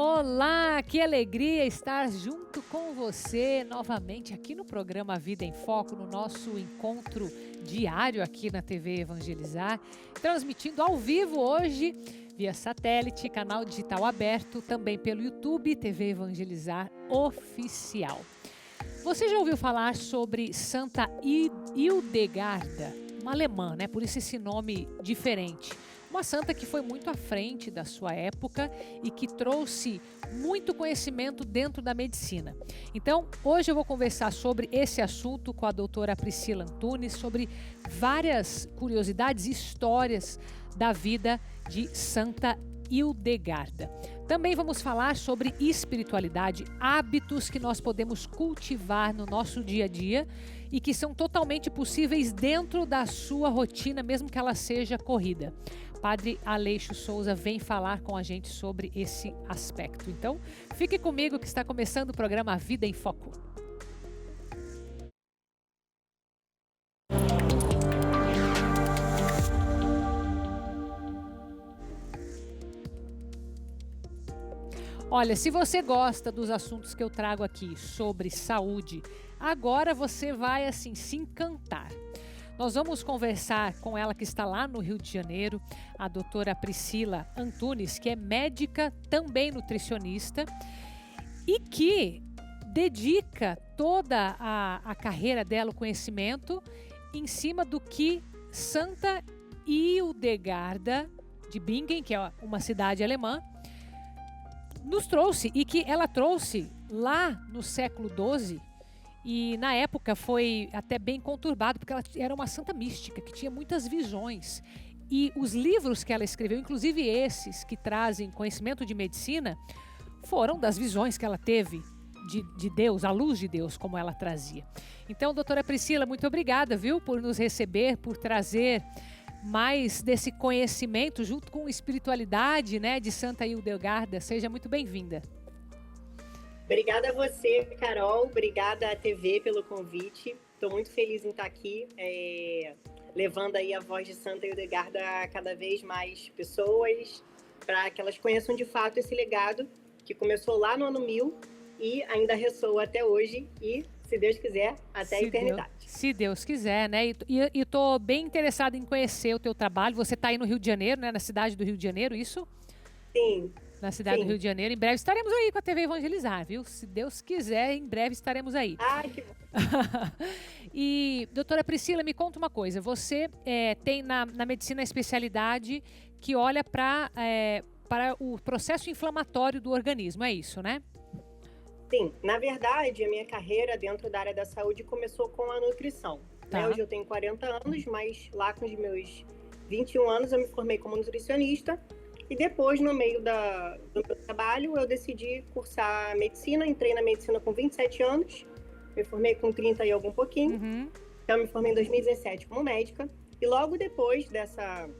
Olá, que alegria estar junto com você novamente aqui no programa Vida em Foco, no nosso encontro diário aqui na TV Evangelizar, transmitindo ao vivo hoje via satélite, canal digital aberto, também pelo YouTube, TV Evangelizar Oficial. Você já ouviu falar sobre Santa Hildegarda, uma alemã, né? Por isso esse nome diferente. Uma santa que foi muito à frente da sua época e que trouxe muito conhecimento dentro da medicina. Então, hoje eu vou conversar sobre esse assunto com a doutora Priscila Antunes, sobre várias curiosidades e histórias da vida de Santa Hildegarda. Também vamos falar sobre espiritualidade, hábitos que nós podemos cultivar no nosso dia a dia e que são totalmente possíveis dentro da sua rotina, mesmo que ela seja corrida. Padre Aleixo Souza vem falar com a gente sobre esse aspecto. Então, fique comigo que está começando o programa Vida em Foco. Olha, se você gosta dos assuntos que eu trago aqui sobre saúde, agora você vai assim se encantar. Nós vamos conversar com ela que está lá no Rio de Janeiro, a doutora Priscila Antunes, que é médica, também nutricionista, e que dedica toda a carreira dela, o conhecimento, em cima do que Santa Hildegarda de Bingen, que é uma cidade alemã, nos trouxe, e que ela trouxe lá no século XII, e na época foi até bem conturbado, porque ela era uma santa mística, que tinha muitas visões. E os livros que ela escreveu, inclusive esses que trazem conhecimento de medicina, foram das visões que ela teve de Deus, a luz de Deus, como ela trazia. Então, doutora Priscila, muito obrigada, viu, por nos receber, por trazer mais desse conhecimento junto com espiritualidade, né, de Santa Hildegarda. Seja muito bem-vinda. Obrigada a você, Carol. Obrigada à TV pelo convite. Estou muito feliz em estar aqui, levando aí a voz de Santa Hildegarda a cada vez mais pessoas, para que elas conheçam de fato esse legado que começou lá no ano 1000 e ainda ressoa até hoje e, se Deus quiser, até a eternidade. Se Deus quiser, né? E estou bem interessada em conhecer o teu trabalho. Você está aí no Rio de Janeiro, né? Na cidade do Rio de Janeiro, isso? Sim. Na cidade do Rio de Janeiro. Em breve estaremos aí com a TV Evangelizar, viu? Se Deus quiser, em breve estaremos aí. Ai, que bom. E, doutora Priscila, me conta uma coisa. Você tem na medicina a especialidade que olha para o processo inflamatório do organismo, é isso, né? Sim. Na verdade, a minha carreira dentro da área da saúde começou com a nutrição. Tá. Hoje eu tenho 40 anos, mas lá com os meus 21 anos eu me formei como nutricionista. E depois, no meio do meu trabalho, eu decidi cursar medicina. Entrei na medicina com 27 anos, me formei com 30 e algum pouquinho. Uhum. Então, eu me formei em 2017 como médica. E logo depois dessa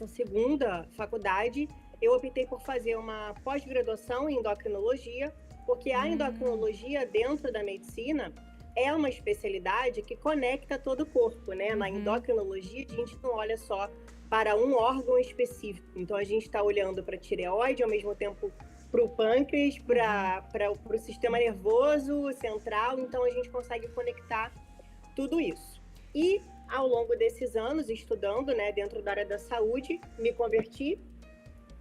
segunda faculdade, eu optei por fazer uma pós-graduação em endocrinologia, porque a endocrinologia dentro da medicina é uma especialidade que conecta todo o corpo, né? Na endocrinologia, a gente não olha só para um órgão específico. Então, a gente está olhando para a tireoide, ao mesmo tempo para o pâncreas, para o sistema nervoso central. Então, a gente consegue conectar tudo isso. E, ao longo desses anos, estudando, né, dentro da área da saúde, me converti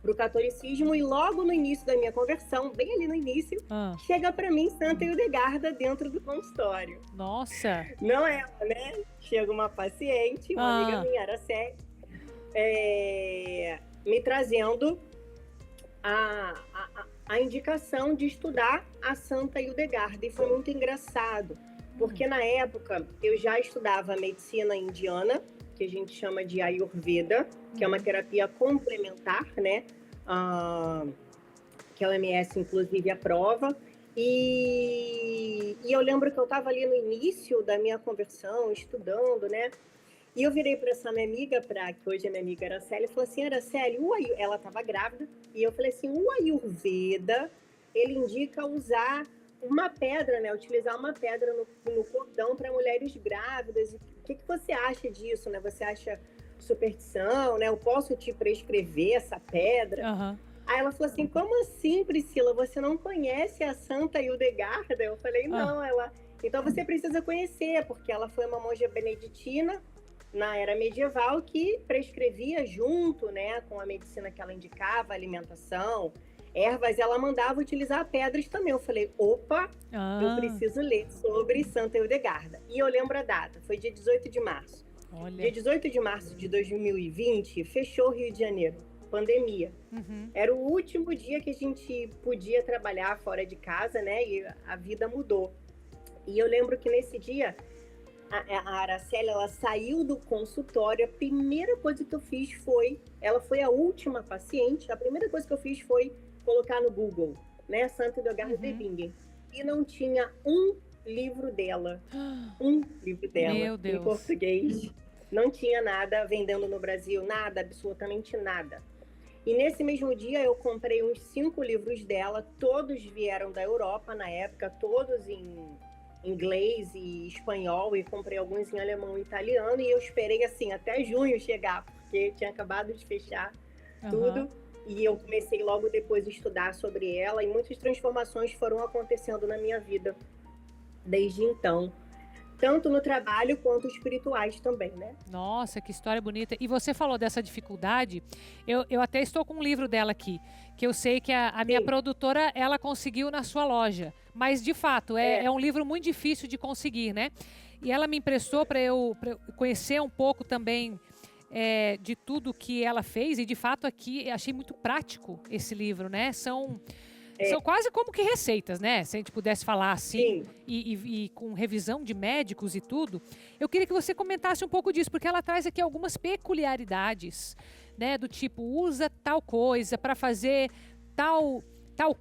para o catolicismo e logo no início da minha conversão, bem ali no início, chega para mim Santa Hildegarda dentro do consultório. Nossa! Não é ela, né? Chega uma paciente, uma amiga minha, Araceli, me trazendo a indicação de estudar a Santa Hildegarda. E foi muito engraçado, porque na época eu já estudava medicina indiana, que a gente chama de Ayurveda, que é uma terapia complementar, né? Que a OMS, inclusive, aprova. E eu lembro que eu estava ali no início da minha conversão, estudando, né? E eu virei para essa minha amiga, que hoje é minha amiga Araceli, e falei assim, Araceli, ela estava grávida, e eu falei assim, o Ayurveda, ele indica usar uma pedra, né? Utilizar uma pedra no cordão para mulheres grávidas. O que você acha disso, né? Você acha superstição, né? Eu posso te prescrever essa pedra? Aí ela falou assim, como assim, Priscila? Você não conhece a Santa Hildegarda? Eu falei, não. Ela, então você precisa conhecer, porque ela foi uma monja beneditina na era medieval que prescrevia junto, né, com a medicina que ela indicava, alimentação, ervas, ela mandava utilizar pedras também. Eu falei, opa, eu preciso ler sobre Santa Hildegarda. E eu lembro a data, foi dia 18 de março. Olha. Dia 18 de março de 2020, fechou o Rio de Janeiro, pandemia. Era o último dia que a gente podia trabalhar fora de casa, né, e a vida mudou. E eu lembro que nesse dia, a Araceli, ela saiu do consultório, a primeira coisa que eu fiz foi, ela foi a última paciente, a primeira coisa que eu fiz foi colocar no Google, né, Santa Hildegarda de Bingen, e não tinha um livro dela, Meu Deus. em português, não tinha nada vendendo no Brasil, nada, absolutamente nada. E nesse mesmo dia eu comprei uns 5 livros dela, todos vieram da Europa na época, todos em inglês e espanhol, e comprei alguns em alemão e italiano, e eu esperei assim até junho chegar, porque tinha acabado de fechar tudo, e eu comecei logo depois a estudar sobre ela, e muitas transformações foram acontecendo na minha vida desde então, tanto no trabalho quanto espirituais também, né? Nossa, que história bonita. E você falou dessa dificuldade, eu até estou com um livro dela aqui, que eu sei que a minha produtora, ela conseguiu na sua loja, mas de fato, é um livro muito difícil de conseguir, né? E ela me emprestou para eu conhecer um pouco também de tudo que ela fez, e de fato aqui achei muito prático esse livro, né? São quase como que receitas, né? Se a gente pudesse falar assim, e com revisão de médicos e tudo. Eu queria que você comentasse um pouco disso, porque ela traz aqui algumas peculiaridades, né? Do tipo, usa tal coisa para fazer tal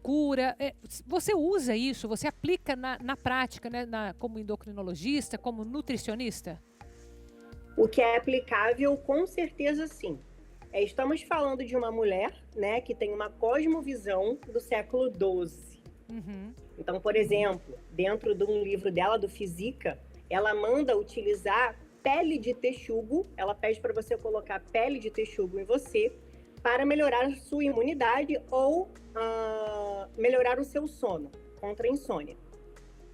cura. Você usa isso, você aplica na prática, né? Como endocrinologista, como nutricionista? O que é aplicável, com certeza sim. Estamos falando de uma mulher, né, que tem uma cosmovisão do século XII. Então, por exemplo, dentro de um livro dela, do Física, ela manda utilizar pele de texugo, ela pede para você colocar pele de texugo em você para melhorar a sua imunidade ou melhorar o seu sono contra a insônia.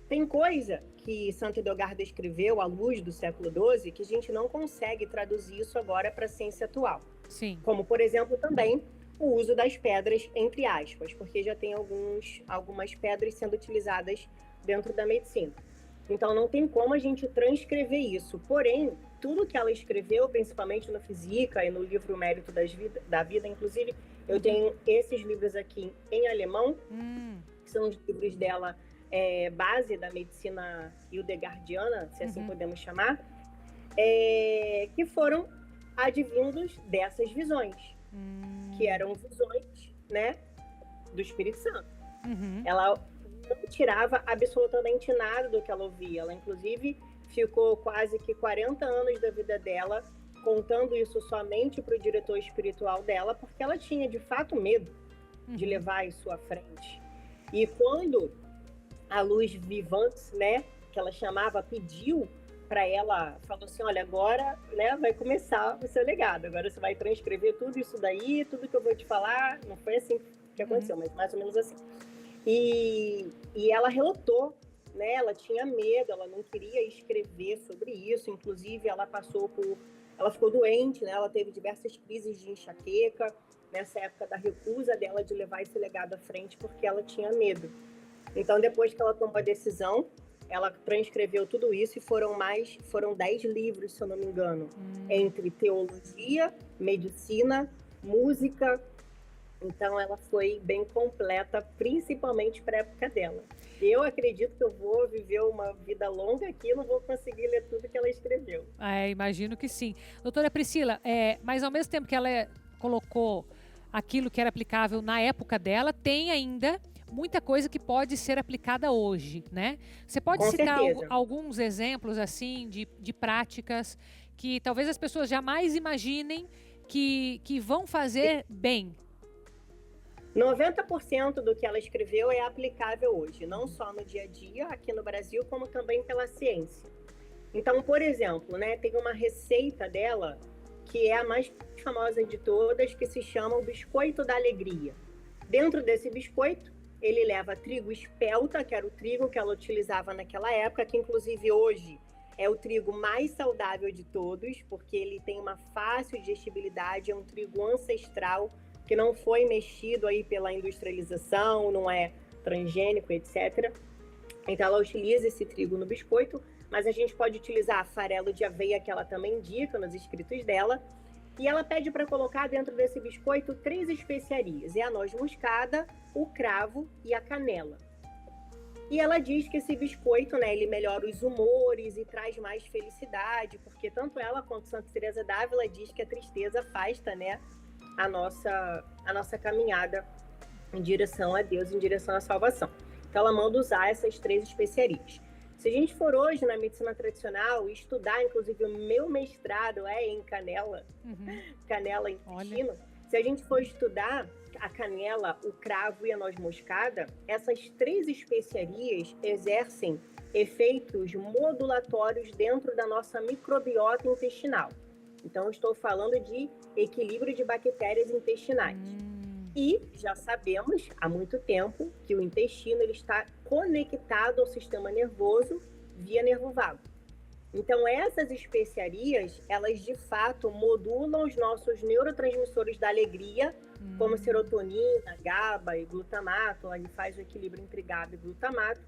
Tem coisa que Santa Hildegarda escreveu à luz do século XII que a gente não consegue traduzir isso agora para a ciência atual. Sim. Como, por exemplo, também o uso das pedras, entre aspas, porque já tem algumas pedras sendo utilizadas dentro da medicina. Então, não tem como a gente transcrever isso. Porém, tudo que ela escreveu, principalmente no Física e no livro Mérito da Vida, inclusive, eu tenho esses livros aqui em alemão, que são os livros dela, base da medicina hildegardiana, se assim podemos chamar, que foram advindos dessas visões, que eram visões, né, do Espírito Santo. Ela não tirava absolutamente nada do que ela ouvia. Ela, inclusive, ficou quase que 40 anos da vida dela contando isso somente para o diretor espiritual dela, porque ela tinha, de fato, medo de levar isso à frente. E quando a Luz Vivante, né, que ela chamava, pediu para ela, falou assim, olha, agora, né, vai começar o seu legado, agora você vai transcrever tudo isso daí, tudo que eu vou te falar. Não foi assim que aconteceu, mas mais ou menos assim. E ela relatou, né, ela tinha medo, ela não queria escrever sobre isso, inclusive ela ficou doente, né, ela teve diversas crises de enxaqueca, nessa época da recusa dela de levar esse legado à frente, porque ela tinha medo. Então, depois que ela tomou a decisão, ela transcreveu tudo isso e foram 10 livros, se eu não me engano, entre teologia, medicina, música. Então, ela foi bem completa, principalmente para a época dela. Eu acredito que eu vou viver uma vida longa aqui e não vou conseguir ler tudo que ela escreveu. Imagino que sim. Doutora Priscila, mas ao mesmo tempo que ela colocou aquilo que era aplicável na época dela, tem ainda muita coisa que pode ser aplicada hoje, né? Você pode citar alguns exemplos, assim, de práticas que talvez as pessoas jamais imaginem que vão fazer bem? 90% do que ela escreveu é aplicável hoje, não só no dia a dia, aqui no Brasil, como também pela ciência. Então, por exemplo, né, tem uma receita dela, que é a mais famosa de todas, que se chama o biscoito da alegria. Dentro desse biscoito, ele leva trigo espelta, que era o trigo que ela utilizava naquela época, que inclusive hoje é o trigo mais saudável de todos, porque ele tem uma fácil digestibilidade, é um trigo ancestral, que não foi mexido aí pela industrialização, não é transgênico, etc. Então ela utiliza esse trigo no biscoito, mas a gente pode utilizar farelo de aveia, que ela também indica nos escritos dela. E ela pede para colocar dentro desse biscoito 3 especiarias, é a noz moscada, o cravo e a canela. E ela diz que esse biscoito, né, ele melhora os humores e traz mais felicidade, porque tanto ela quanto Santa Teresa d'Ávila diz que a tristeza afasta, né, a nossa caminhada em direção a Deus, em direção à salvação. Então ela manda usar essas 3 especiarias. Se a gente for hoje na medicina tradicional e estudar, inclusive o meu mestrado é em canela, canela em intestino, se a gente for estudar a canela, o cravo e a noz moscada, essas 3 especiarias exercem efeitos modulatórios dentro da nossa microbiota intestinal. Então, eu estou falando de equilíbrio de bactérias intestinais. E já sabemos há muito tempo que o intestino ele está conectado ao sistema nervoso via nervo vago. Então, essas especiarias, elas de fato modulam os nossos neurotransmissores da alegria, como serotonina, GABA e glutamato. Ele faz o equilíbrio entre GABA e glutamato,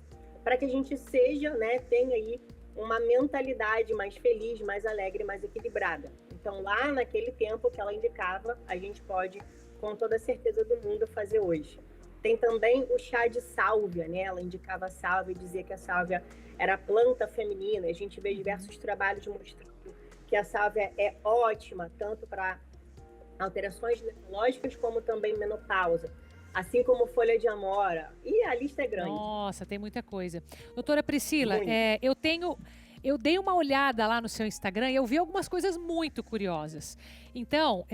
para que a gente seja, né, tenha aí uma mentalidade mais feliz, mais alegre, mais equilibrada. Então, lá naquele tempo que ela indicava, a gente pode, com toda a certeza do mundo, fazer hoje. Tem também o chá de sálvia, né? Ela indicava a sálvia e dizia que a sálvia era planta feminina. A gente vê diversos trabalhos mostrando que a sálvia é ótima, tanto para alterações neurológicas como também menopausa. Assim como folha de amora. E a lista é grande. Nossa, tem muita coisa. Doutora Priscila, eu dei uma olhada lá no seu Instagram e eu vi algumas coisas muito curiosas. Então,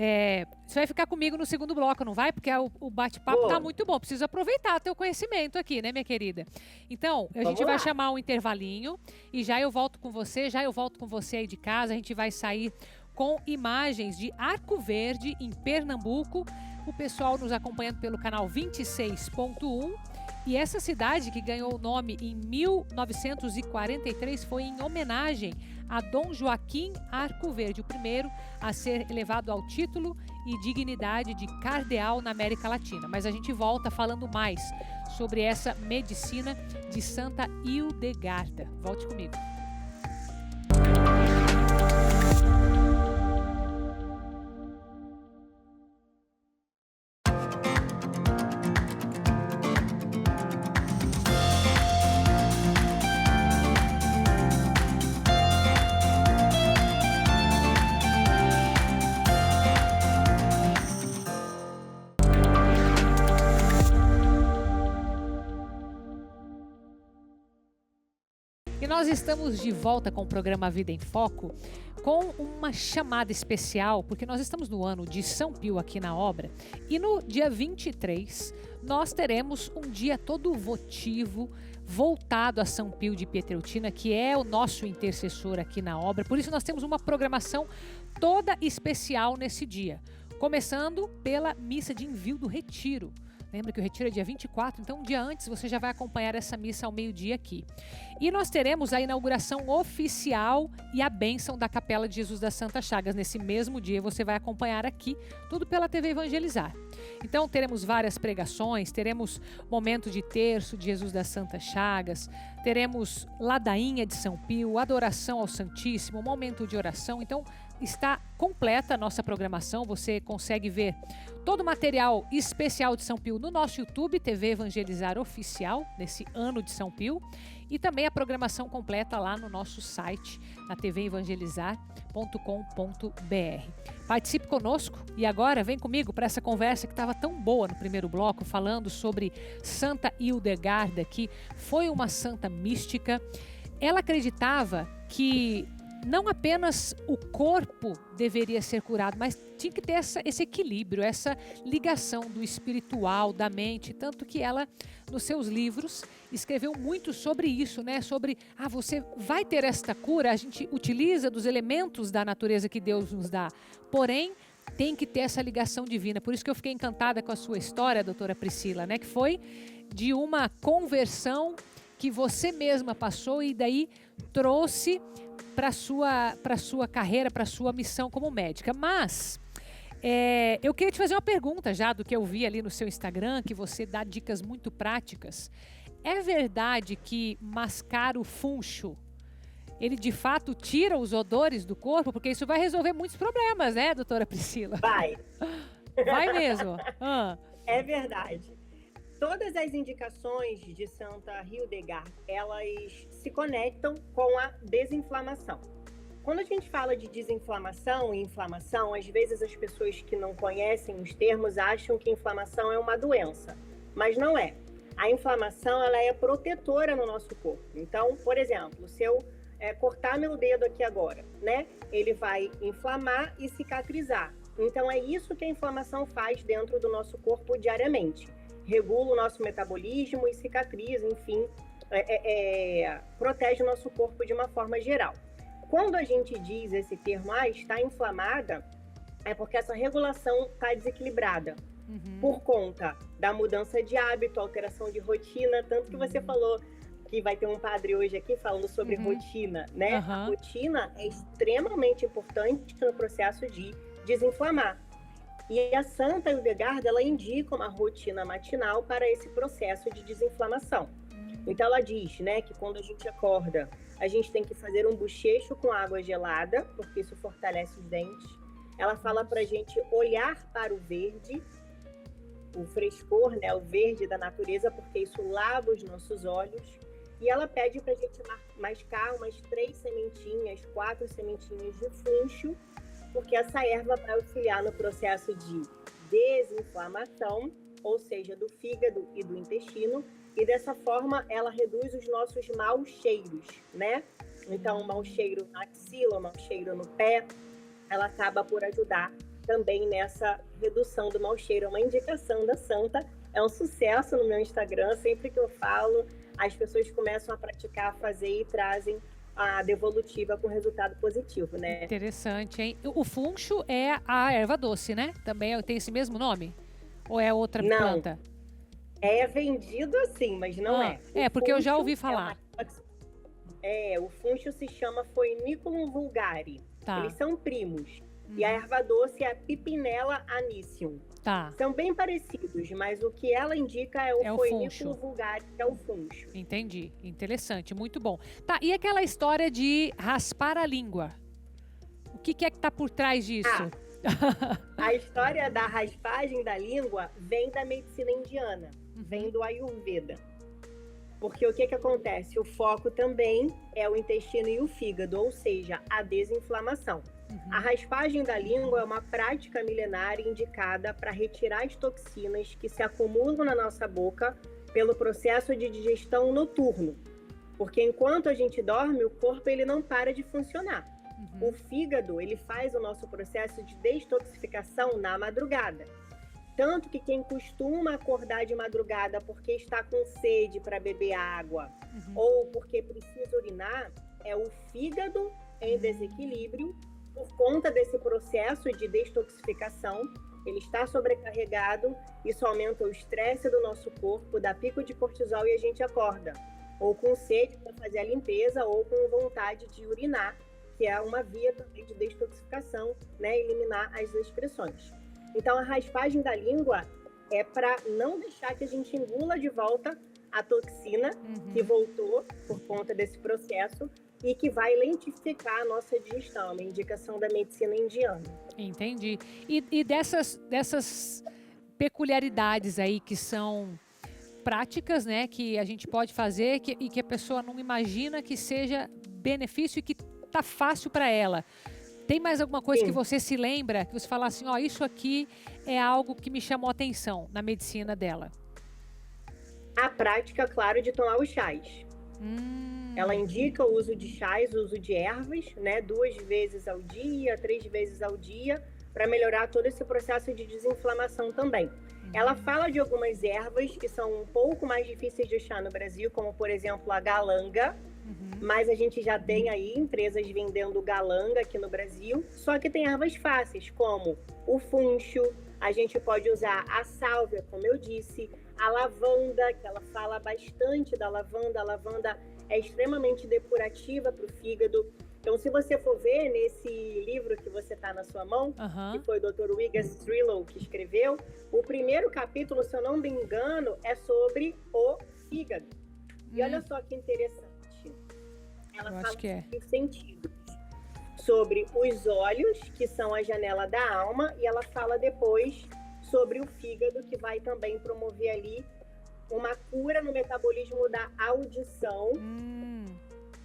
você vai ficar comigo no segundo bloco, não vai? Porque o bate-papo tá muito bom. Preciso aproveitar teu conhecimento aqui, né, minha querida? Então, a gente vai chamar um intervalinho e já eu volto com você, aí de casa. A gente vai sair com imagens de Arco Verde, em Pernambuco. O pessoal nos acompanhando pelo canal 26.1. E essa cidade, que ganhou o nome em 1943, foi em homenagem a Dom Joaquim Arco Verde, o primeiro a ser elevado ao título e dignidade de cardeal na América Latina. Mas a gente volta falando mais sobre essa medicina de Santa Hildegarda. Volte comigo. E nós estamos de volta com o programa Vida em Foco, com uma chamada especial, porque nós estamos no ano de São Pio aqui na obra, e no dia 23 nós teremos um dia todo votivo, voltado a São Pio de Pietrelcina, que é o nosso intercessor aqui na obra. Por isso nós temos uma programação toda especial nesse dia, começando pela missa de envio do retiro. Lembra que o retiro é dia 24, então um dia antes você já vai acompanhar essa missa ao meio-dia aqui. E nós teremos a inauguração oficial e a bênção da Capela de Jesus das Santas Chagas. Nesse mesmo dia você vai acompanhar aqui, tudo pela TV Evangelizar. Então teremos várias pregações, teremos momento de terço de Jesus das Santas Chagas, teremos ladainha de São Pio, adoração ao Santíssimo, momento de oração. Então está completa a nossa programação, você consegue ver todo o material especial de São Pio no nosso YouTube, TV Evangelizar Oficial, nesse ano de São Pio, e também a programação completa lá no nosso site, na tvevangelizar.com.br. Participe conosco e agora vem comigo para essa conversa que estava tão boa no primeiro bloco, falando sobre Santa Hildegarda, que foi uma santa mística. Ela acreditava que não apenas o corpo deveria ser curado, mas tinha que ter esse equilíbrio, essa ligação do espiritual, da mente, tanto que ela, nos seus livros, escreveu muito sobre isso, né? Sobre, você vai ter esta cura, a gente utiliza dos elementos da natureza que Deus nos dá, porém, tem que ter essa ligação divina. Por isso que eu fiquei encantada com a sua história, doutora Priscila, né? Que foi de uma conversão que você mesma passou e daí trouxe para sua carreira, para sua missão como médica. Mas eu queria te fazer uma pergunta já do que eu vi ali no seu Instagram, que você dá dicas muito práticas. É verdade que mascar o funcho, ele de fato tira os odores do corpo? Porque isso vai resolver muitos problemas, né, doutora Priscila? Vai. Vai mesmo? É verdade. Todas as indicações de Santa Hildegard, elas se conectam com a desinflamação. Quando a gente fala de desinflamação e inflamação, às vezes as pessoas que não conhecem os termos acham que inflamação é uma doença, mas não é. A inflamação, ela é protetora no nosso corpo. Então, por exemplo, se eu cortar meu dedo aqui agora, né? Ele vai inflamar e cicatrizar. Então, é isso que a inflamação faz dentro do nosso corpo diariamente. Regula o nosso metabolismo e cicatriza, enfim, protege o nosso corpo de uma forma geral. Quando a gente diz esse termo, está inflamada, é porque essa regulação está desequilibrada. Por conta da mudança de hábito, alteração de rotina, tanto que você falou que vai ter um padre hoje aqui falando sobre rotina, né? A rotina é extremamente importante no processo de desinflamar. E a Santa Hildegard, ela indica uma rotina matinal para esse processo de desinflamação. Então ela diz, né, que quando a gente acorda, a gente tem que fazer um bochecho com água gelada, porque isso fortalece os dentes. Ela fala para a gente olhar para o verde, o frescor, né, o verde da natureza, porque isso lava os nossos olhos. E ela pede para a gente mascar umas 3 sementinhas, 4 sementinhas de funcho, porque essa erva vai auxiliar no processo de desinflamação, ou seja, do fígado e do intestino, e dessa forma ela reduz os nossos maus cheiros, né? Então, o mau cheiro na axila, o mau cheiro no pé, ela acaba por ajudar também nessa redução do mau cheiro. É uma indicação da Santa, é um sucesso no meu Instagram, sempre que eu falo, as pessoas começam a praticar, a fazer e trazem a devolutiva com resultado positivo, né? Interessante, hein? O funcho é a erva doce, né? Também tem esse mesmo nome? Ou é outra planta? É vendido assim, mas não é. Porque eu já ouvi falar. O funcho se chama Foeniculum vulgare. Tá. Eles são primos. E a erva doce é a Pipinella anicium. Tá. São bem parecidos, mas o que ela indica é o Foeniculum vulgare, que é o funcho. Entendi. Interessante, muito bom. Tá, e aquela história de raspar a língua? O que é que tá por trás disso? A história da raspagem da língua vem da medicina indiana, vem do Ayurveda. Porque o que acontece? O foco também é o intestino e o fígado, ou seja, a desinflamação. A raspagem da língua é uma prática milenar indicada para retirar as toxinas que se acumulam na nossa boca pelo processo de digestão noturno. Porque enquanto a gente dorme, o corpo ele não para de funcionar. O fígado ele faz o nosso processo de detoxificação na madrugada. Tanto que quem costuma acordar de madrugada porque está com sede para beber água ou porque precisa urinar, é o fígado em desequilíbrio por conta desse processo de detoxificação. Ele está sobrecarregado, isso aumenta o estresse do nosso corpo, dá pico de cortisol e a gente acorda. Ou com sede para fazer a limpeza ou com vontade de urinar, que é uma via também de detoxificação, né? Eliminar as excreções. Então, a raspagem da língua é para não deixar que a gente engula de volta a toxina que voltou por conta desse processo e que vai lentificar a nossa digestão, uma indicação da medicina indiana. Entendi. E dessas peculiaridades aí que são práticas, né, que a gente pode fazer e que a pessoa não imagina que seja benefício e que tá fácil para ela. Tem mais alguma coisa que você se lembra, que você fala assim, isso aqui é algo que me chamou a atenção na medicina dela? A prática, claro, de tomar os chás. Ela indica o uso de chás, o uso de ervas, né, 2 vezes ao dia, 3 vezes ao dia, para melhorar todo esse processo de desinflamação também. Ela fala de algumas ervas que são um pouco mais difíceis de achar no Brasil, como, por exemplo, a galanga. Mas a gente já tem aí empresas vendendo galanga aqui no Brasil. Só que tem ervas fáceis, como o funcho. A gente pode usar a sálvia, como eu disse. A lavanda, que ela fala bastante da lavanda. A lavanda é extremamente depurativa para o fígado. Então, se você for ver nesse livro que você está na sua mão, que foi o Dr. Wigas Strillo que escreveu, o primeiro capítulo, se eu não me engano, é sobre o fígado. E olha só que interessante. Ela fala sobre os sentidos, sobre os olhos, que são a janela da alma, e ela fala depois sobre o fígado, que vai também promover ali uma cura no metabolismo da audição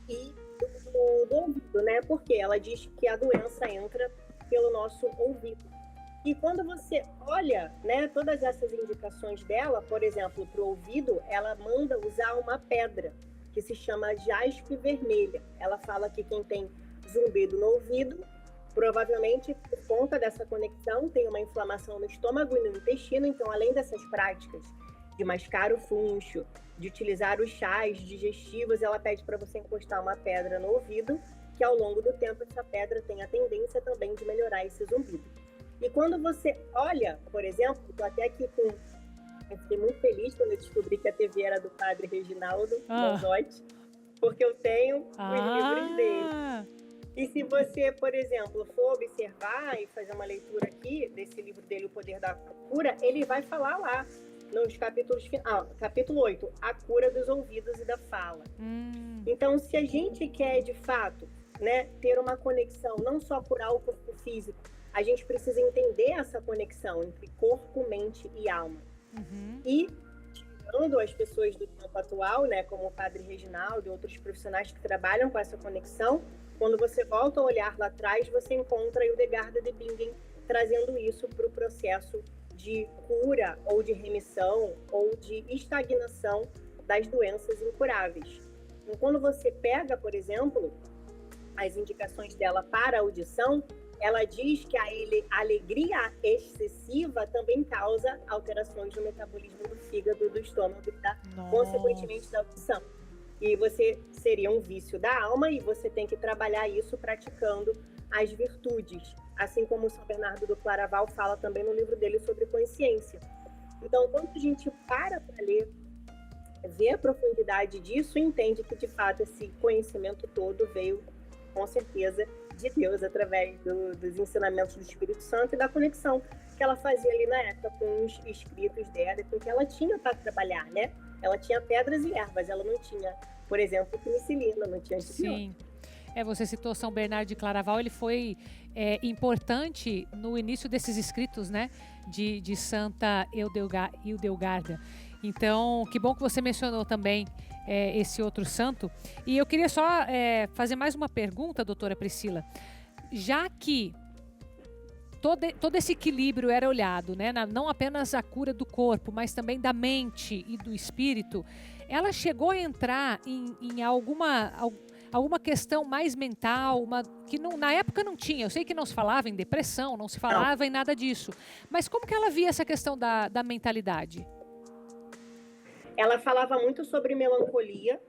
e do ouvido, né? Porque ela diz que a doença entra pelo nosso ouvido. E quando você olha, né, todas essas indicações dela, por exemplo, para o ouvido, ela manda usar uma pedra que se chama jaspe vermelha. Ela fala que quem tem zumbido no ouvido, provavelmente por conta dessa conexão, tem uma inflamação no estômago e no intestino. Então, além dessas práticas de mascar o funcho, de utilizar os chás digestivos, ela pede para você encostar uma pedra no ouvido, que ao longo do tempo essa pedra tem a tendência também de melhorar esse zumbido. E quando você olha, por exemplo, estou até aqui com... Eu fiquei muito feliz quando eu descobri que a TV era do padre Reginaldo Manzotti, porque eu tenho os livros dele. E se você, por exemplo, for observar e fazer uma leitura aqui desse livro dele, O Poder da Cura, ele vai falar lá, nos capítulos capítulo 8, a cura dos ouvidos e da fala. Então, se a gente quer, de fato, né, ter uma conexão, não só curar o corpo físico, a gente precisa entender essa conexão entre corpo, mente e alma. E, tirando as pessoas do tempo atual, né, como o padre Reginaldo e outros profissionais que trabalham com essa conexão, quando você volta a olhar lá atrás, você encontra Hildegard de Bingen trazendo isso para o processo de cura ou de remissão ou de estagnação das doenças incuráveis. Então, quando você pega, por exemplo, as indicações dela para a audição, ela diz que a alegria excessiva também causa alterações no metabolismo do fígado, do estômago e, consequentemente, da audição. E você seria um vício da alma e você tem que trabalhar isso praticando as virtudes. Assim como o São Bernardo do Claraval fala também no livro dele sobre consciência. Então, quando a gente para ler, vê a profundidade disso, entende que, de fato, esse conhecimento todo veio, com certeza, de Deus, através dos ensinamentos do Espírito Santo e da conexão que ela fazia ali na época com os escritos dela, com o que ela tinha para trabalhar, né? Ela tinha pedras e ervas, ela não tinha, por exemplo, penicilina, não tinha antibiótico. Sim. Você citou São Bernardo de Claraval, ele foi importante no início desses escritos, né, de Santa Hildegarda. Então, que bom que você mencionou também esse outro santo. E eu queria só fazer mais uma pergunta, doutora Priscila. Já que todo esse equilíbrio era olhado, né, não apenas a cura do corpo, mas também da mente e do espírito, ela chegou a entrar em alguma questão mais mental, que na época não tinha. Eu sei que não se falava em depressão, não se falava em nada disso. Mas como que ela via essa questão da mentalidade? Ela falava muito sobre melancolia,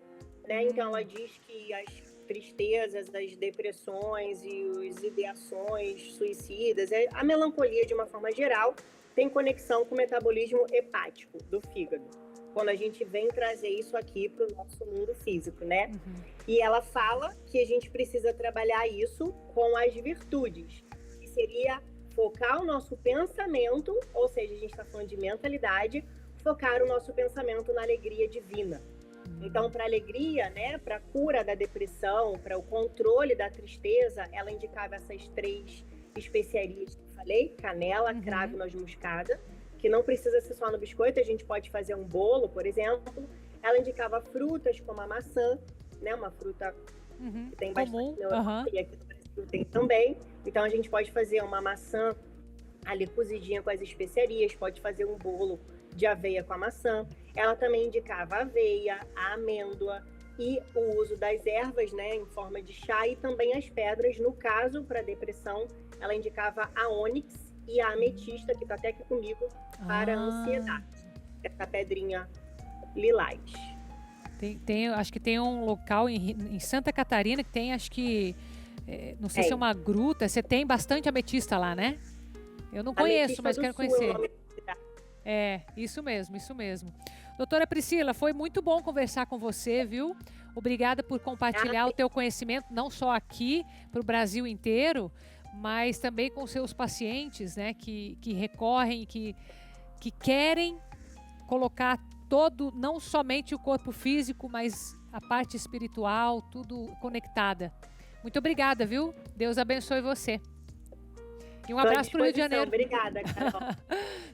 né? Então ela diz que as tristezas, as depressões e as ideações suicidas, a melancolia de uma forma geral, tem conexão com o metabolismo hepático do fígado. Quando a gente vem trazer isso aqui para o nosso mundo físico, né? E ela fala que a gente precisa trabalhar isso com as virtudes, que seria focar o nosso pensamento, ou seja, a gente está falando de mentalidade, focar o nosso pensamento na alegria divina. Então, para a alegria, né, para a cura da depressão, para o controle da tristeza, ela indicava essas 3 especiarias que eu falei, canela, cravo e noz moscada, que não precisa ser só no biscoito, a gente pode fazer um bolo, por exemplo. Ela indicava frutas como a maçã, né, uma fruta que tem bastante neurônio, e aqui no Brasil tem também. Então, a gente pode fazer uma maçã ali cozidinha com as especiarias, pode fazer um bolo de aveia com a maçã. Ela também indicava a aveia, a amêndoa e o uso das ervas, né, em forma de chá, e também as pedras. No caso, para depressão, ela indicava a ônix e a ametista, que está até aqui comigo, para a ansiedade. Essa pedrinha lilás. Acho que tem um local em Santa Catarina que tem, acho que, não sei se é uma gruta, você tem bastante ametista lá, né? Eu não conheço, mas quero conhecer. Isso mesmo, isso mesmo. Doutora Priscila, foi muito bom conversar com você, viu? Obrigada por compartilhar o teu conhecimento, não só aqui, para o Brasil inteiro, mas também com seus pacientes, né? Que recorrem, que querem colocar não somente o corpo físico, mas a parte espiritual, tudo conectada. Muito obrigada, viu? Deus abençoe você. E um abraço para o Rio de Janeiro. Obrigada, Carol.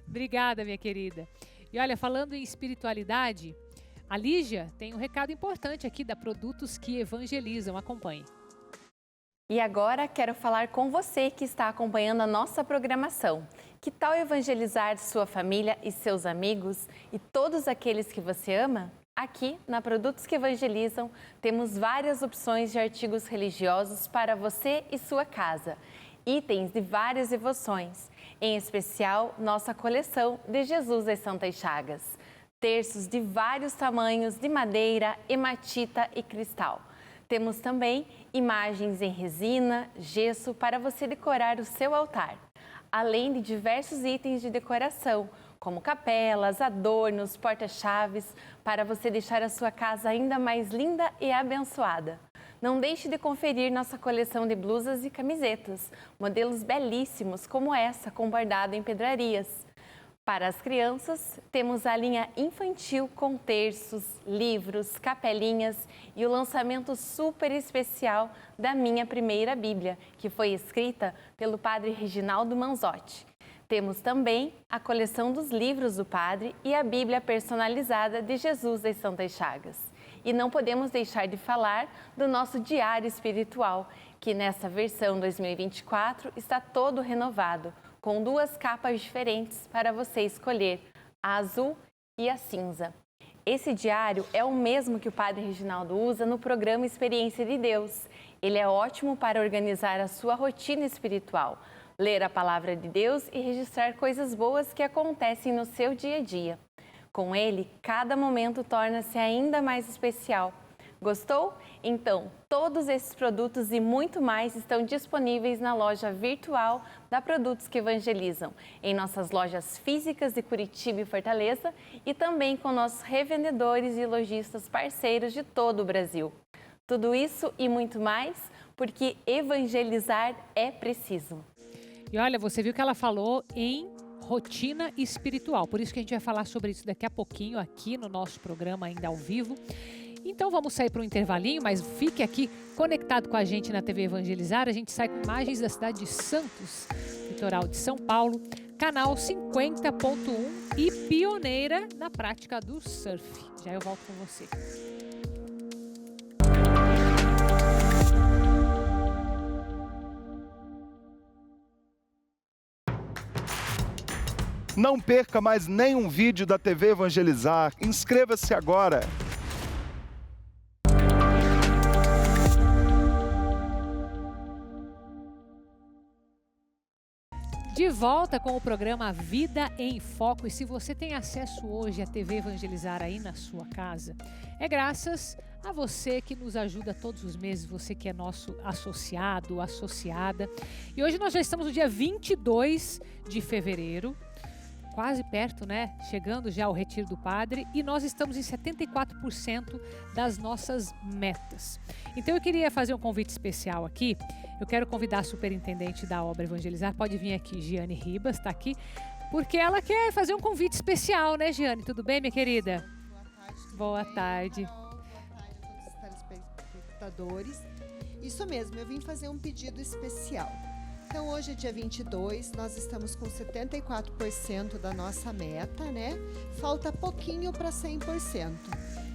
Obrigada, minha querida. E olha, falando em espiritualidade, a Lígia tem um recado importante aqui da Produtos que Evangelizam. Acompanhe. E agora quero falar com você que está acompanhando a nossa programação. Que tal evangelizar sua família e seus amigos e todos aqueles que você ama? Aqui, na Produtos que Evangelizam, temos várias opções de artigos religiosos para você e sua casa. Itens de várias devoções, em especial nossa coleção de Jesus das Santas Chagas. Terços de vários tamanhos de madeira, hematita e cristal. Temos também imagens em resina, gesso para você decorar o seu altar. Além de diversos itens de decoração, como capelas, adornos, porta-chaves, para você deixar a sua casa ainda mais linda e abençoada. Não deixe de conferir nossa coleção de blusas e camisetas, modelos belíssimos como essa, com bordado em pedrarias. Para as crianças, temos a linha infantil com terços, livros, capelinhas e o lançamento super especial da Minha Primeira Bíblia, que foi escrita pelo padre Reginaldo Manzotti. Temos também a coleção dos livros do padre e a Bíblia personalizada de Jesus das Santas Chagas. E não podemos deixar de falar do nosso diário espiritual, que nessa versão 2024 está todo renovado, com 2 capas diferentes para você escolher, a azul e a cinza. Esse diário é o mesmo que o Padre Reginaldo usa no programa Experiência de Deus. Ele é ótimo para organizar a sua rotina espiritual, ler a palavra de Deus e registrar coisas boas que acontecem no seu dia a dia. Com ele, cada momento torna-se ainda mais especial. Gostou? Então, todos esses produtos e muito mais estão disponíveis na loja virtual da Produtos que Evangelizam, em nossas lojas físicas de Curitiba e Fortaleza e também com nossos revendedores e lojistas parceiros de todo o Brasil. Tudo isso e muito mais, porque evangelizar é preciso. E olha, você viu que ela falou em rotina espiritual, por isso que a gente vai falar sobre isso daqui a pouquinho aqui no nosso programa ainda ao vivo. Então vamos sair para um intervalinho, mas fique aqui conectado com a gente na TV Evangelizar. A gente sai com imagens da cidade de Santos, litoral de São Paulo, canal 50.1 e pioneira na prática do surf. Já eu volto com você. Não perca mais nenhum vídeo da TV Evangelizar. Inscreva-se agora. De volta com o programa Vida em Foco. E se você tem acesso hoje à TV Evangelizar aí na sua casa, é graças a você que nos ajuda todos os meses, você que é nosso associado, associada. E hoje nós já estamos no dia 22 de fevereiro, quase perto, né? Chegando já ao Retiro do Padre, e nós estamos em 74% das nossas metas. Então eu queria fazer um convite especial aqui. Eu quero convidar a superintendente da obra Evangelizar, pode vir aqui, Giane Ribas, está aqui, porque ela quer fazer um convite especial, né, Giane? Tudo bem, minha querida? Boa tarde. Boa tarde a todos os telespectadores. Isso mesmo, eu vim fazer um pedido especial. Então, hoje é dia 22, nós estamos com 74% da nossa meta, né? Falta pouquinho para 100%.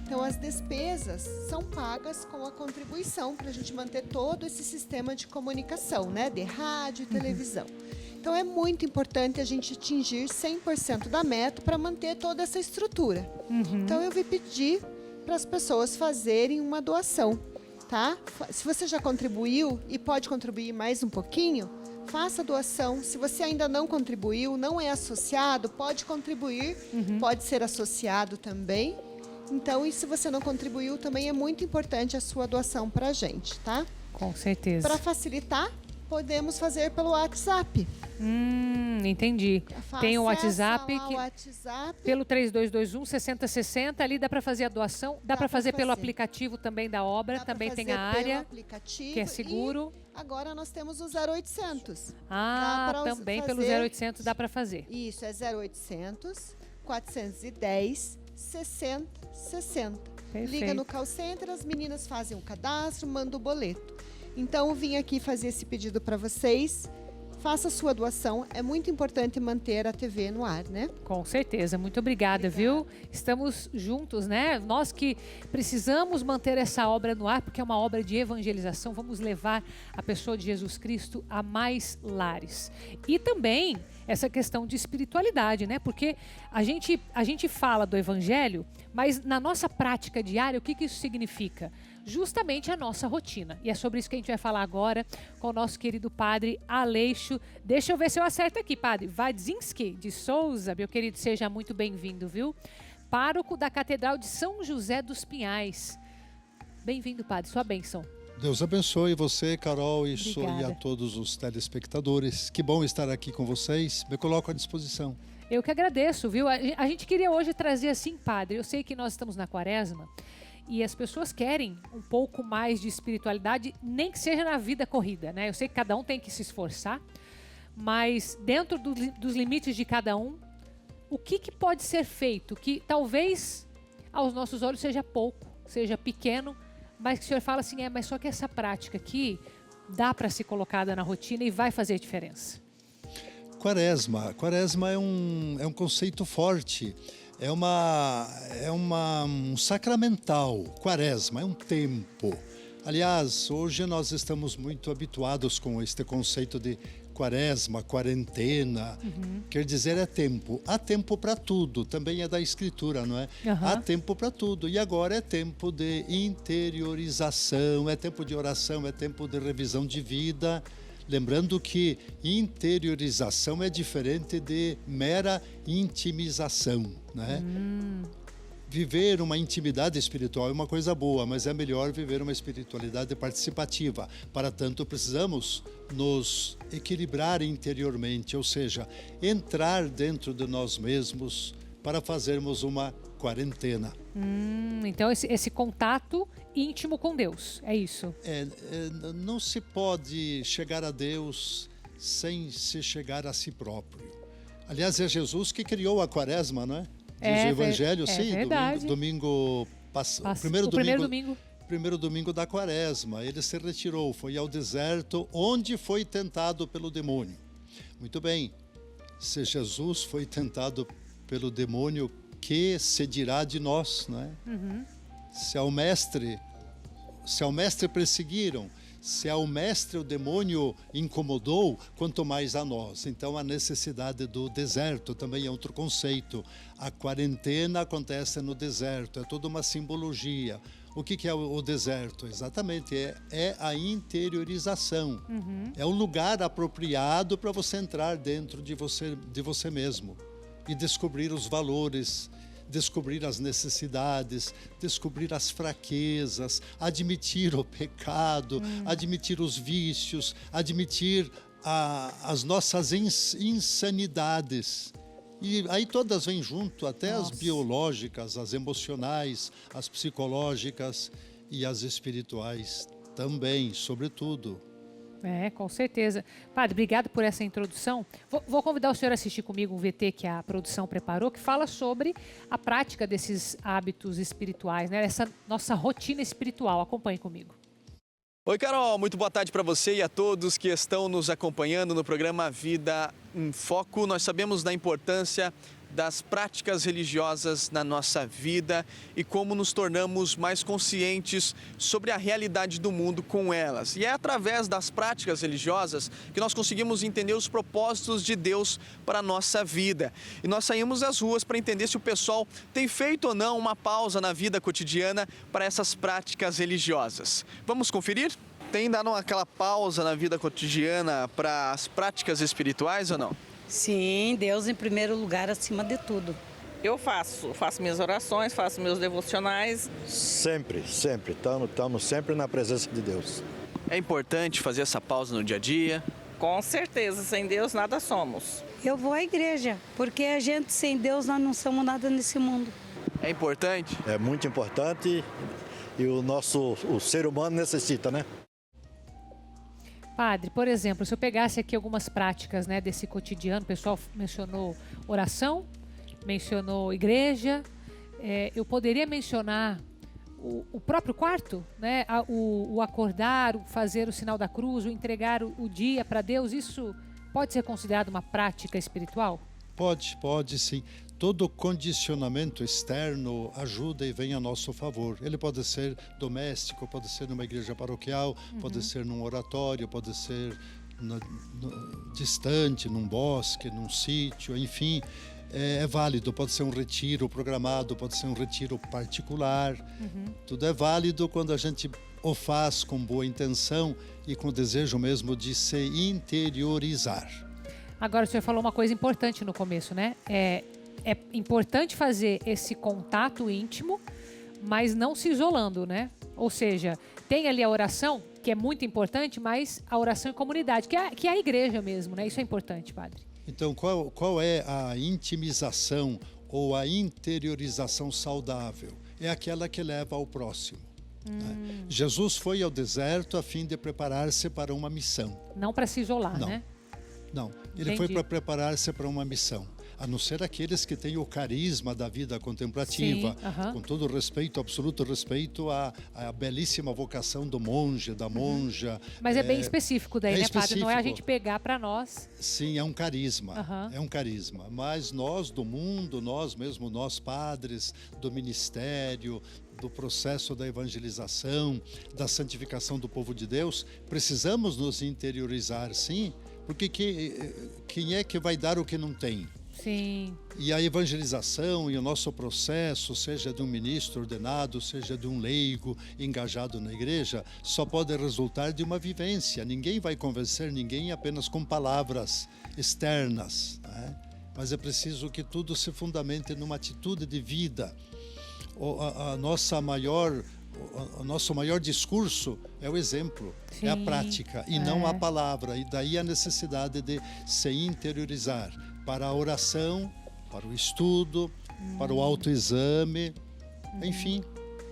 Então, as despesas são pagas com a contribuição para a gente manter todo esse sistema de comunicação, né? De rádio e televisão. Então, é muito importante a gente atingir 100% da meta para manter toda essa estrutura. Então, eu vim pedir para as pessoas fazerem uma doação, tá? Se você já contribuiu e pode contribuir mais um pouquinho, faça a doação. Se você ainda não contribuiu, não é associado, pode contribuir, pode ser associado também. Então, e se você não contribuiu, também é muito importante a sua doação para a gente, tá? Com certeza. Para facilitar, podemos fazer pelo WhatsApp. Entendi. Tem o WhatsApp, Acessa lá o WhatsApp. pelo 3221-6060, ali dá para fazer a doação, dá para fazer pelo aplicativo também da obra, Dá pra também tem fazer a pelo área, aplicativo que é seguro. E agora nós temos o 0800. Ah, Dá pra também pelo fazer- 0800 dá para fazer. Isso, é 0800 410 60 60. Perfeito. Liga no call center, as meninas fazem o cadastro, mandam o boleto. Então, eu vim aqui fazer esse pedido para vocês. Faça a sua doação. É muito importante manter a TV no ar, né? Com certeza, muito obrigada, viu? Estamos juntos, né? Nós que precisamos manter essa obra no ar, porque é uma obra de evangelização, vamos levar a pessoa de Jesus Cristo a mais lares. E também essa questão de espiritualidade, né? Porque a gente fala do evangelho, mas na nossa prática diária, o que isso significa? Justamente a nossa rotina. E é sobre isso que a gente vai falar agora com o nosso querido padre Aleixo. Deixa eu ver se eu acerto aqui, padre. Vadzinski de Souza, meu querido, seja muito bem-vindo, viu? Pároco da Catedral de São José dos Pinhais. Bem-vindo, padre. Sua bênção. Deus abençoe você, Carol, e Obrigada. a todos os telespectadores. Que bom estar aqui com vocês. Me coloco à disposição. Eu que agradeço, viu? A gente queria hoje trazer assim, padre. Eu sei que nós estamos na quaresma e as pessoas querem um pouco mais de espiritualidade, nem que seja na vida corrida, né? Eu sei que cada um tem que se esforçar, mas dentro dos limites de cada um, o que pode ser feito que talvez aos nossos olhos seja pouco, seja pequeno, mas que o senhor fala assim, mas só que essa prática aqui dá para ser colocada na rotina e vai fazer diferença. Quaresma é um conceito forte, um sacramental. Quaresma é um tempo. Aliás, hoje nós estamos muito habituados com este conceito de quaresma, quarentena. Quer dizer, é tempo. Há tempo para tudo, também é da Escritura, não é? Há tempo para tudo. E agora é tempo de interiorização, é tempo de oração, é tempo de revisão de vida. Lembrando que interiorização é diferente de mera intimização, né? Viver uma intimidade espiritual é uma coisa boa, mas é melhor viver uma espiritualidade participativa. Para tanto, precisamos nos equilibrar interiormente, ou seja, entrar dentro de nós mesmos para fazermos uma quarentena. Então esse contato íntimo com Deus, é isso? Não se pode chegar a Deus sem se chegar a si próprio. Aliás, é Jesus que criou a quaresma, não é? Diz o Evangelho, sim, domingo passado. Primeiro domingo da quaresma, ele se retirou, foi ao deserto, onde foi tentado pelo demônio. Muito bem, se Jesus foi tentado pelo demônio, que se dirá de nós, não é? Se ao mestre perseguiram, se ao mestre o demônio incomodou, quanto mais a nós. Então a necessidade do deserto também é outro conceito. A quarentena acontece no deserto, é toda uma simbologia. O que é o deserto? Exatamente, é a interiorização. É o lugar apropriado para você entrar dentro de você mesmo e descobrir os valores, descobrir as necessidades, descobrir as fraquezas, admitir o pecado, admitir os vícios, admitir as nossas insanidades. E aí todas vêm junto, até as biológicas, as emocionais, as psicológicas e as espirituais também, sobretudo. Com certeza. Padre, obrigado por essa introdução. Vou convidar o senhor a assistir comigo um VT que a produção preparou, que fala sobre a prática desses hábitos espirituais, né? Essa nossa rotina espiritual. Acompanhe comigo. Oi, Carol. Muito boa tarde para você e a todos que estão nos acompanhando no programa Vida em Foco. Nós sabemos da importância das práticas religiosas na nossa vida e como nos tornamos mais conscientes sobre a realidade do mundo com elas. E é através das práticas religiosas que nós conseguimos entender os propósitos de Deus para a nossa vida. E nós saímos às ruas para entender se o pessoal tem feito ou não uma pausa na vida cotidiana para essas práticas religiosas. Vamos conferir? Tem dado aquela pausa na vida cotidiana para as práticas espirituais ou não? Sim, Deus em primeiro lugar, acima de tudo. Eu faço minhas orações, faço meus devocionais. Sempre. Estamos sempre na presença de Deus. É importante fazer essa pausa no dia a dia? Com certeza, sem Deus nada somos. Eu vou à igreja, porque a gente sem Deus nós não somos nada nesse mundo. É importante? É muito importante e o ser humano necessita, né? Padre, por exemplo, se eu pegasse aqui algumas práticas, né, desse cotidiano, o pessoal mencionou oração, mencionou igreja, eu poderia mencionar o próprio quarto, né, o acordar, o fazer o sinal da cruz, o entregar o dia para Deus, isso pode ser considerado uma prática espiritual? Pode sim. Todo condicionamento externo ajuda e vem a nosso favor. Ele pode ser doméstico, pode ser numa igreja paroquial, pode ser num oratório, pode ser distante, num bosque, num sítio, enfim. É válido, pode ser um retiro programado, pode ser um retiro particular. Tudo é válido quando a gente o faz com boa intenção e com o desejo mesmo de se interiorizar. Agora, o senhor falou uma coisa importante no começo, né? É importante fazer esse contato íntimo, mas não se isolando, né? Ou seja, tem ali a oração, que é muito importante, mas a oração em comunidade, que é a igreja mesmo, né? Isso é importante, padre. Então, qual é a intimização ou a interiorização saudável? É aquela que leva ao próximo. Né? Jesus foi ao deserto a fim de preparar-se para uma missão. Não para se isolar, né? Não, ele foi para preparar-se para uma missão. A não ser aqueles que têm o carisma da vida contemplativa, com todo o respeito, absoluto respeito à belíssima vocação do monge, da monja. Mas é bem específico daí, né, padre? Não é a gente pegar para nós. Sim, é um carisma, é um carisma. Mas nós do mundo, nós padres do ministério, do processo da evangelização, da santificação do povo de Deus, precisamos nos interiorizar, sim, porque quem é que vai dar o que não tem? Sim. E a evangelização e o nosso processo, seja de um ministro ordenado, seja de um leigo engajado na igreja, só pode resultar de uma vivência. Ninguém vai convencer ninguém apenas com palavras externas, né? Mas é preciso que tudo se fundamente numa atitude de vida. O nosso maior discurso é o exemplo, é a prática e não a palavra. E daí a necessidade de se interiorizar para a oração, para o estudo, para o autoexame, enfim,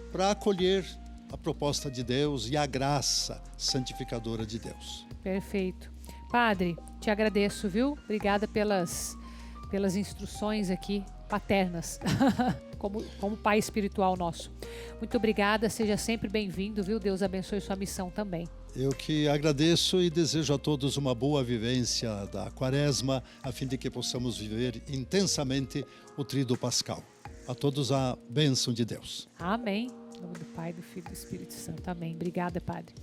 para acolher a proposta de Deus e a graça santificadora de Deus. Perfeito. Padre, te agradeço, viu? Obrigada pelas instruções aqui paternas, como pai espiritual nosso. Muito obrigada, seja sempre bem-vindo, viu? Deus abençoe sua missão também. Eu que agradeço e desejo a todos uma boa vivência da Quaresma, a fim de que possamos viver intensamente o Tríduo Pascal. A todos a bênção de Deus. Amém. Em nome do Pai, do Filho e do Espírito Santo. Amém. Obrigada, Padre.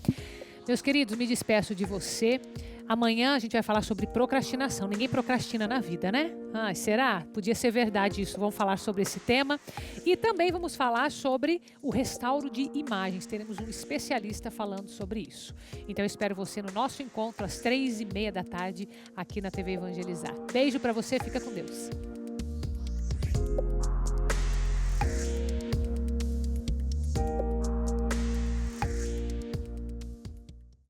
Meus queridos, me despeço de você. Amanhã a gente vai falar sobre procrastinação. Ninguém procrastina na vida, né? Será? Podia ser verdade isso. Vamos falar sobre esse tema. E também vamos falar sobre o restauro de imagens. Teremos um especialista falando sobre isso. Então eu espero você no nosso encontro às 3h30 da tarde aqui na TV Evangelizar. Beijo para você, fica com Deus.